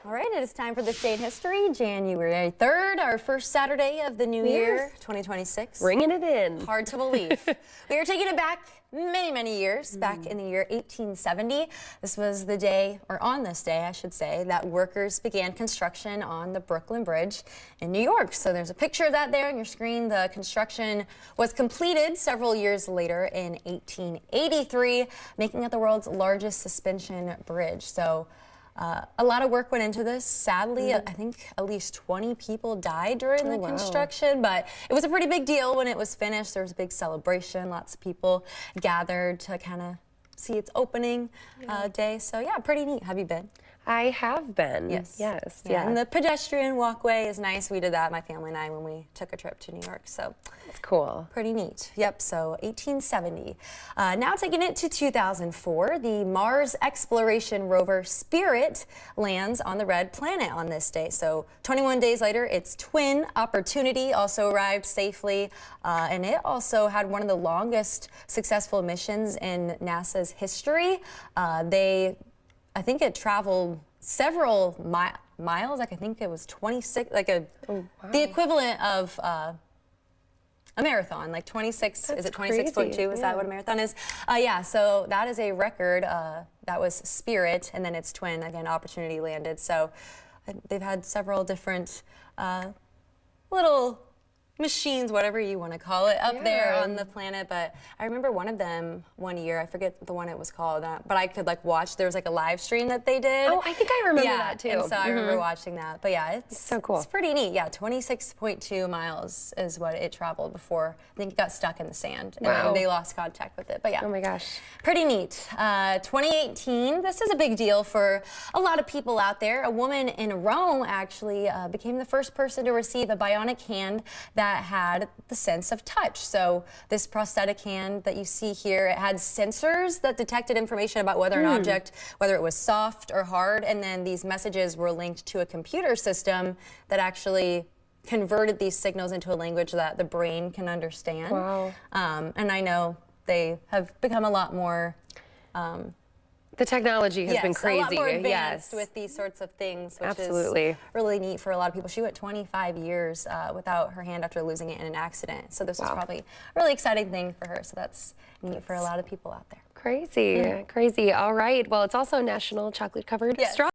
All right, it is time for this day in history, January 3rd, our first Saturday of the new year, 2026. Bringing it in. Hard to believe. We are taking it back many years, back in the year 1870. This was the day, or on this day, I should say, that workers began construction on the Brooklyn Bridge in New York. So there's a picture of that there on your screen. The construction was completed several years later in 1883, making it the world's largest suspension bridge. So a lot of work went into this. Sadly, I think at least 20 people died during the construction, but it was a pretty big deal when it was finished. There was a big celebration. Lots of people gathered to kind of see its opening day. So yeah, pretty neat. Have you been? I have been. Yes. Yes. Yeah. And the pedestrian walkway is nice. We did that, my family and I, when we took a trip to New York. So it's cool. Pretty neat. Yep. So 1870. Now taking it to 2004, the Mars exploration rover Spirit lands on the red planet on this day. So 21 days later, its twin Opportunity also arrived safely, and it also had one of the longest successful missions in NASA's history. I think it traveled several miles. Like I think it was 26, like the equivalent of a marathon, like 26. That's is it 26.2? Is that what a marathon is? Yeah. So that is a record. That was Spirit, and then its twin again, Opportunity, landed. So they've had several different little machines, whatever you want to call it, up there on the planet. But I remember one of them one year, I forget the one it was called, but I could like watch, there was like a live stream that they did. Oh, I think I remember that too. And so I remember watching that. But yeah, it's so cool. It's pretty neat. Yeah, 26.2 miles is what it traveled before. I think it got stuck in the sand and then they lost contact with it. But yeah. Oh my gosh. Pretty neat. 2018, this is a big deal for a lot of people out there. A woman in Rome actually became the first person to receive a bionic hand that had the sense of touch. So this prosthetic hand that you see here, it had sensors that detected information about whether an object, whether it was soft or hard, and then these messages were linked to a computer system that actually converted these signals into a language that the brain can understand. Wow. And I know they have become a lot more the technology has been crazy. A lot more advanced with these sorts of things, which is really neat for a lot of people. She went 25 years without her hand after losing it in an accident. So this was probably a really exciting thing for her. So that's neat for a lot of people out there. Crazy, crazy. All right. Well, it's also National Chocolate Covered Straw